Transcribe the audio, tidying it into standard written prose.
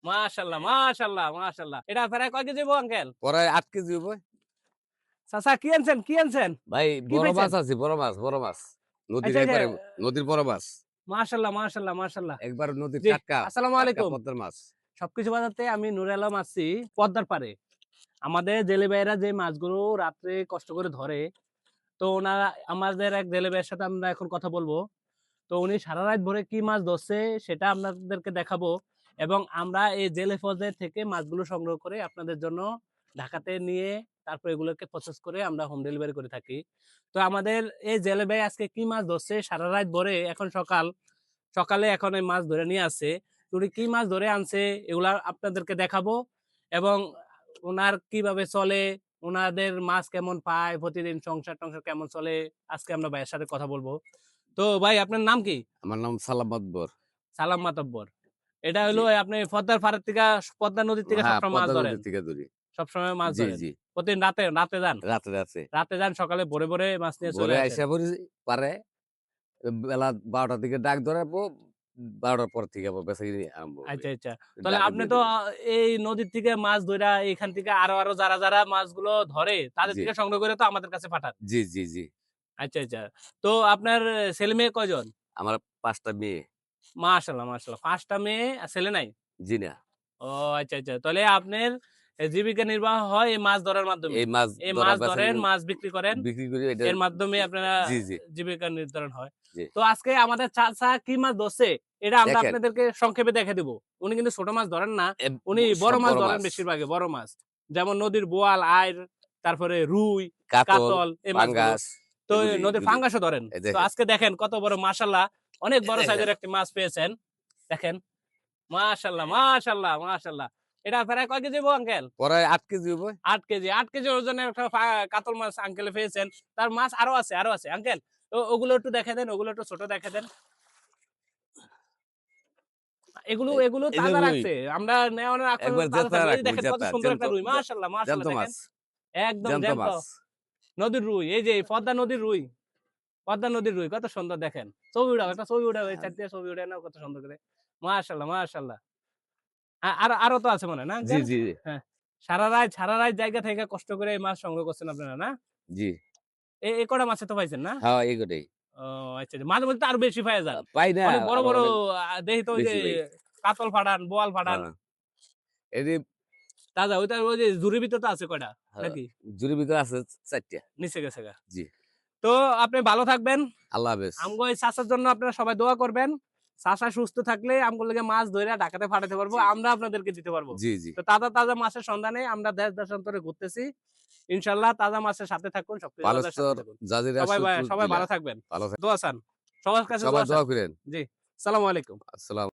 মাশাআল্লাহ, মাশাআল্লাহ, মাশাআল্লাহ। এটা প্রায় কয় কেজি হইবো আঙ্কেল? পরে ৮ কেজি হইব। চাচা কি আনছেন? কি আনছেন? ভাই কি বড় পাইছেন? মাছ আছে, বড় মাছ, বড় মাছ। নদীর আচ্ছা, আচ্ছা। এপারে নদীর বড় মাছ। মাশাআল্লাহ, মাশাআল্লাহ, মাশাআল্লাহ। একবার নদীর জি, টাটকা, আসসালামু টাটকা আলাইকুম। পদ্মার মাছ। সবকিছু বাজাতে আমি নূরে আলম আছি পদ্মার পাড়ে। আমাদের জেলে ভাইয়েরা যে মাছগুলো রাত্রে কষ্ট করে ধরে, তো ওনারা আমাদের এক জেলে ভাইয়ের সাথে আমরা এখন কথা বলবো। তো উনি সারা রাত ভরে কি মাছ ধরছে সেটা আপনাদেরকে দেখাবো এবং আমরা এই জেলে ফজের থেকে মাছগুলো সংগ্রহ করে আপনাদের জন্য ঢাকাতে নিয়ে তারপর এগুলোকে প্রসেস করে আমরা হোম ডেলিভারি করে থাকি। তো আমাদের এই জেলে ভাই আজকে কি মাছ ধরছে সারা রাত ভরে এখন সকালে এখন এই মাছ ধরে নিয়ে আসছে। তো উনি কি মাছ ধরে আনছে এগুলা আপনাদেরকে দেখাবো এবং উনার কিভাবে চলে, উনাদের মাছ কেমন পায়, প্রতিদিন সংসার-টংসার কেমন চলে আজকে আমরা ভাইয়ের সাথে কথা বলবো। তো ভাই আপনার নাম কি? আমার নাম সালাম মাতবর। সালাম মাতব্বর। এটা জি। হইলো আপনি পদ্মার পাড়ের থেকে পদ্মা নদীর থেকে হ্যাঁ, সবসময় মাছ পদ্মা ধরেন? নদী থেকে ধরি। সবসময় মাছ জি, ধরেন? জি। প্রতিদিন রাতে যান? রাতে, রাতে। রাতে যান সকালে ভোরে মাছ নিয়ে চলে ভোরে আসেন? আইসা পড়ি পাড়ে। বেলা ১২টার দিকে ডাক ধরাবো। ১২টার পর থেকে আবার বেচাকেনি আরম্ভ হবে। আচ্ছা, আচ্ছা। তাহলে ডাকে আপনি দিয়ে তো দিব। এই নদীর থেকে মাছ ধইরা এখান থেকে আরো যারা মাছগুলো ধরে তাদের জি, থেকে সংগ্রহ করে তো আমাদের কাছে পাঠান? জি, জি, জি। আচ্ছা, আচ্ছা। তো আপনার ছেলে-মেয়ে কয়জন? আমার ৫ টা মেয়ে। মাশাআল্লাহ, মাশাআল্লাহ। ৫ টা মেয়ে আর ছেলে নাই? জি না। ও আচ্ছা, আচ্ছা। তাহলে আপনার জীবিকা নির্বাহ হয় এই মাছ ধরার মাধ্যমে। এই মাছ এই ধরা মাছ ধরেন, বেচাকেনি মাছ বিক্রি করেন। বিক্রি করি এটা। এর মাধ্যমে আপনারা জি, জি, জীবিকা নির্ধারণ হয়। জি। তো আজকে আমাদের চাচা কি মাছ ধরছে এটা আমরা দেখেন আপনাদেরকে সংক্ষেপে দেখে দিব। উনি কিন্তু ছোট মাছ ধরেন না। এ উনি বড় সব মাছ বড় ধরেন মাছ। বেশিরভাগই, বড় মাছ। যেমন নদীর বোয়াল, আইড়, তারপরে রুই, কাতল, কাতল এই মাছগুলো। পাঙ্গাস তো এগুলি, নদীর এগুলি। ফাঙ্গাসও ধরেন। এই তো দেখেন, আজকে দেখেন কত বড় মাশাআল্লাহ অনেক এই বড় দেখেন। সাইজের একটি মাছ পেয়েছেন। দেখেন। মাশাআল্লাহ, মাশাআল্লাহ, মাশাআল্লাহ। এটা প্রায় কয় কেজি হইবো আঙ্কেল? পরে ৮ কেজি হইব। ৮ কেজি। ৮ কেজি ওজনের একটা কাতল মাছ আঙ্কেলে পেয়েছেন। তার মাছ আরো আছে। আঙ্কেল ওগুলো একটু দেখায় দেন, ওগুলো একটু ছোট দেখায় দেন। এগুলো এই যে তাজা রুই, রাখছে। আমরা নেওয়ানোর আগ পর্যন্ত একবার তাজা জেতা থাকবে। এই যে রাখবো, দেখেন কত জেতা। সুন্দর একটা রুই। মাশাআল্লাহ, জ্যান্ত মাশাআল্লাহ দেখেন। মাছ, একদম জ্যান্ত জ্যান্ত মাছ। নদীর রুই। এই যে পদ্মা নদীর রুই। পদ্মা নদীর রুই কত সুন্দর দেখেন। ছবি উঠাও, একটা ছবি উঠাও। এই সাইড দিয়ে ছবি উঠায় নাও কত সুন্দর করে। মাশাআল্লাহ, মাশাআল্লাহ। আরো তো আছে মনে হয় না জি, আঙ্কেল? জি, হ্যাঁ। সারা রাত জায়গা থেকে কষ্ট করে এই মাছ সংগ্রহ করছেন আপনারা না? জি। এই কটা মাছে তো পাইছেন না? হ্যাঁ, এগুলোই। ও আচ্ছা, আচ্ছা। মাঝে মধ্যে তো আরো বেশি পাইয়া যান। পাই না, অনেক বড়, আবার বড় অনেক দেখি তো ওই যে বেশি পাই। কাতল ফাড়ান, বোয়াল ফাড়ান। হ্যাঁ, এটি তাজা ওইটা ওই যে ঝুড়ির ভিতর তো আছে কয়টা হ্যাঁ, নাকি? জুড়ির ভিতরে আছে ৪ টা। নিচে গেছে গা। জি। তো আপনি ভালো থাকবেন। আল্লাহ হাফেজ। আমগো এই চাচার জন্য আপনারা সবাই দোয়া করবেন। চাচা সুস্থ থাকলে আমগো লগে মাছ ধইরা ঢাকাতে পাঠাতে পারবো। জি, আমরা আপনাদেরকে দিতে পারবো। জি, জি। তো তাজা মাছের সন্ধানে আমরা দেশ-দেশান্তরে ঘুরতেছি। ইনশাআল্লাহ তাজা মাছের সাথে থাকুন, সবকিছু বাজার সাথে পালস্তর থাকুন। জাজিরা সবাই সূত্র ভালো জিলা। থাকবেন। ভালো দোয়া চান। সবার কাছে সবাই দোয়া চান। দোয়া করেন। জি। সালামু আলাইকুম। আসসালাম